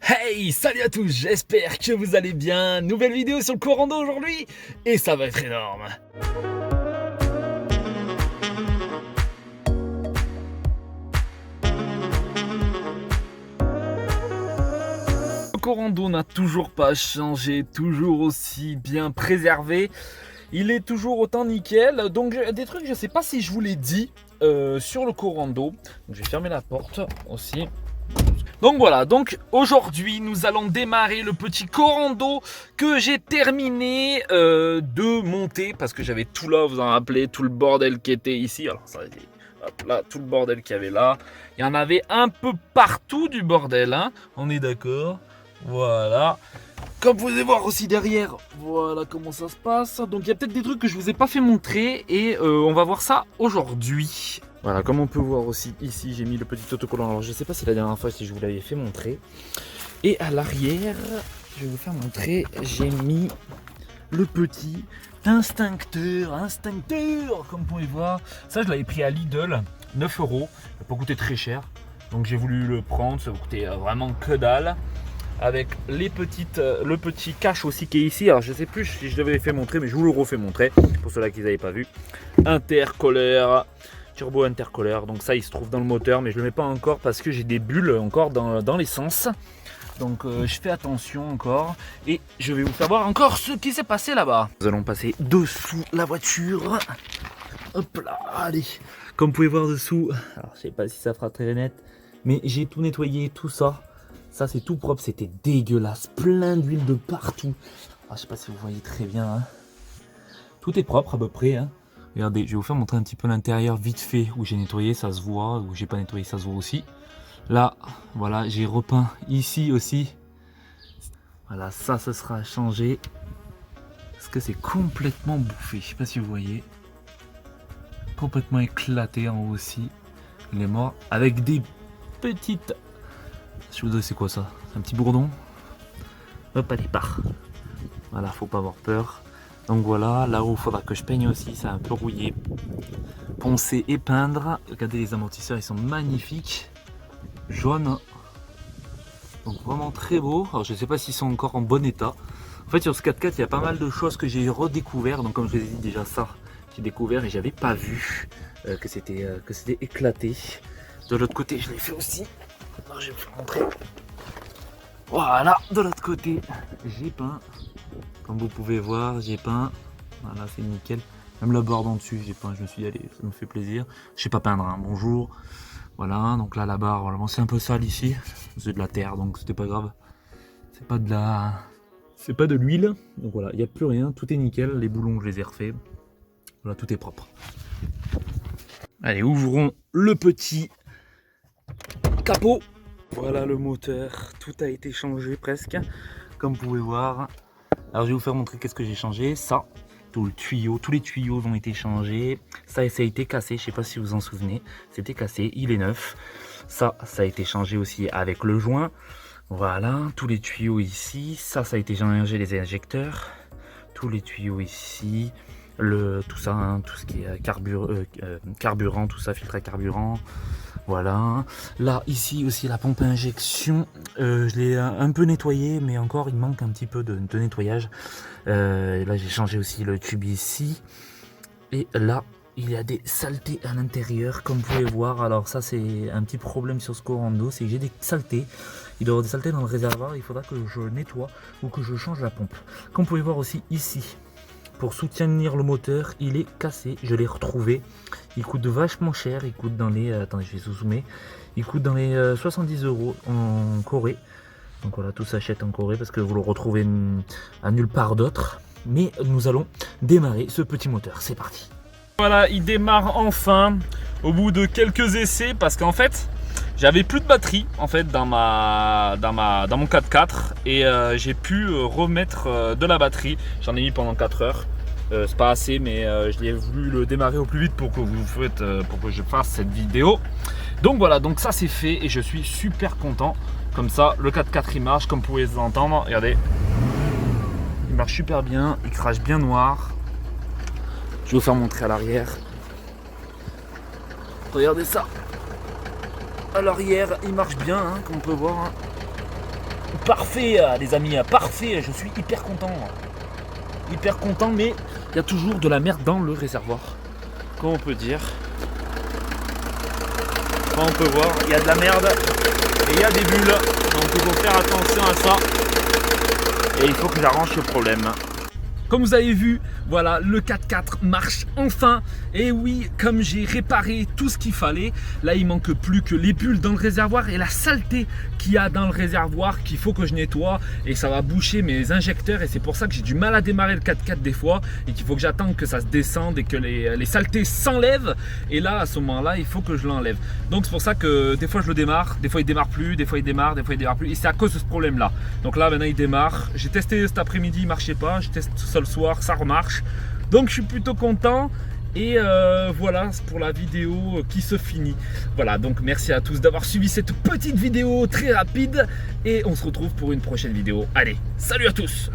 Hey, salut à tous, j'espère que vous allez bien. Nouvelle vidéo sur le Corando aujourd'hui et ça va être énorme. Le Corando n'a toujours pas changé, toujours aussi bien préservé. Il est toujours autant nickel. Donc des trucs, je sais pas si je vous l'ai dit sur le Corando. Donc, je vais fermer la porte aussi. Donc voilà, donc aujourd'hui nous allons démarrer le petit Corando que j'ai terminé de monter parce que j'avais tout là, vous en rappelez, tout le bordel qui était ici. Alors ça, hop là, tout le bordel qu'il y avait là. Il y en avait un peu partout du bordel, hein, on est d'accord. Voilà. Comme vous pouvez voir aussi derrière, voilà comment ça se passe. Donc il y a peut-être des trucs que je vous ai pas fait montrer et on va voir ça aujourd'hui. Voilà, comme on peut voir aussi ici, j'ai mis le petit autocollant. Alors je ne sais pas si la dernière fois si je vous l'avais fait montrer. Et à l'arrière, je vais vous faire montrer, j'ai mis le petit instincteur, comme vous pouvez voir. Ça je l'avais pris à Lidl, 9 €. Ça n'a pas coûté très cher. Donc j'ai voulu le prendre, ça coûtait vraiment que dalle. Avec les le petit cache aussi qui est ici. Alors je sais plus si je l'avais fait montrer, mais je vous le refais montrer pour ceux-là qui n'avaient pas vu. Intercolaire, turbo intercolaire. Donc ça il se trouve dans le moteur, mais je le mets pas encore parce que j'ai des bulles encore dans l'essence. Donc je fais attention encore et je vais vous faire voir encore ce qui s'est passé là-bas. Nous allons passer dessous la voiture. Hop là, allez. Comme vous pouvez voir dessous, alors je sais pas si ça fera très net, mais j'ai tout nettoyé, tout ça. Ça c'est tout propre, c'était dégueulasse, plein d'huile de partout. Ah, je sais pas si vous voyez très bien, hein. Tout est propre à peu près, hein. Regardez, je vais vous faire montrer un petit peu l'intérieur vite fait, où j'ai nettoyé, ça se voit, où j'ai pas nettoyé, ça se voit aussi. Là, voilà, j'ai repeint ici aussi. Voilà, ça sera changé. Parce que c'est complètement bouffé, je sais pas si vous voyez. Complètement éclaté en haut aussi. Il est mort avec des petites... Je vous dis c'est quoi ça? C'est un petit bourdon. Hop, allez, part. Voilà, faut pas avoir peur. Donc voilà, là où il faudra que je peigne aussi, c'est un peu rouillé. Poncer et peindre. Regardez les amortisseurs, ils sont magnifiques. Jaune. Donc vraiment très beau. Alors je sais pas s'ils sont encore en bon état. En fait sur ce 4x4 il y a pas mal de choses que j'ai redécouvert. Donc comme je vous ai dit déjà ça, j'ai découvert et j'avais pas vu que c'était éclaté. De l'autre côté je l'ai fait aussi. Alors, je vais vous montrer. Voilà, de l'autre côté, j'ai peint. Comme vous pouvez voir, j'ai peint. Voilà, c'est nickel. Même la barre en dessus, j'ai peint. Je me suis dit, allez, ça me fait plaisir. Je sais pas peindre, hein. Bonjour. Voilà, donc là, la barre, voilà, bon, c'est un peu sale ici. C'est de la terre, donc c'était pas grave. C'est pas de l'huile. Donc voilà, il n'y a plus rien. Tout est nickel. Les boulons, je les ai refaits. Voilà, tout est propre. Allez, ouvrons le petit capot. Voilà le moteur, tout a été changé presque, comme vous pouvez voir. Alors je vais vous faire montrer qu'est-ce que j'ai changé. Ça, tout le tuyau, tous les tuyaux ont été changés. Ça a été cassé, je sais pas si vous vous en souvenez. C'était cassé, il est neuf. Ça a été changé aussi avec le joint. Voilà, tous les tuyaux ici. Ça a été changé les injecteurs. Tous les tuyaux ici. Tout ça, hein, tout ce qui est carburant, tout ça, filtre à carburant. Voilà, là ici aussi la pompe à injection, je l'ai un peu nettoyé mais encore il manque un petit peu de nettoyage. Là j'ai changé aussi le tube ici et là il y a des saletés à l'intérieur comme vous pouvez voir. Alors ça c'est un petit problème sur ce Corando, c'est que j'ai des saletés, il doit y avoir des saletés dans le réservoir, il faudra que je nettoie ou que je change la pompe. Comme vous pouvez voir aussi ici, pour soutenir le moteur, il est cassé, je l'ai retrouvé. Il coûte vachement cher, il coûte dans les... attendez, je vais zoomer. Il coûte dans les 70 € en Corée. Donc voilà, tout s'achète en Corée parce que vous le retrouvez à nulle part d'autre. Mais nous allons démarrer ce petit moteur, c'est parti. Voilà, il démarre enfin au bout de quelques essais parce qu'en fait, j'avais plus de batterie en fait dans mon 4x4 et j'ai pu remettre de la batterie. J'en ai mis pendant 4 heures. C'est pas assez, mais je l'ai voulu le démarrer au plus vite pour que je fasse cette vidéo. Donc voilà, donc ça c'est fait et je suis super content. Comme ça, le 4x4 il marche, comme vous pouvez l'entendre. Regardez, il marche super bien, il crache bien noir. Je vais vous faire montrer à l'arrière. Regardez ça. À l'arrière, il marche bien, hein, comme on peut voir. Hein. parfait les amis, parfait, je suis hyper content. Hyper content, mais il y a toujours de la merde dans le réservoir. Comme on peut dire. Comme on peut voir, il y a de la merde et il y a des bulles. Donc il faut faire attention à ça. Et il faut que j'arrange ce problème. Comme vous avez vu, voilà, le 4x4 marche enfin. Et oui, comme j'ai réparé tout ce qu'il fallait, là il manque plus que les bulles dans le réservoir et la saleté qu'il y a dans le réservoir qu'il faut que je nettoie. Et ça va boucher mes injecteurs et c'est pour ça que j'ai du mal à démarrer le 4x4 des fois. Et qu'il faut que j'attende que ça se descende et que les saletés s'enlèvent. Et là, à ce moment-là, il faut que je l'enlève. Donc c'est pour ça que des fois je le démarre, des fois il démarre plus, des fois il démarre, des fois il démarre plus. Et c'est à cause de ce problème-là. Donc là, maintenant il démarre. J'ai testé cet après-midi, il marchait pas. Je teste ça le soir, ça remarche. Donc je suis plutôt content. Et voilà pour la vidéo qui se finit. Voilà, donc merci à tous d'avoir suivi cette petite vidéo très rapide. Et on se retrouve pour une prochaine vidéo. Allez, salut à tous!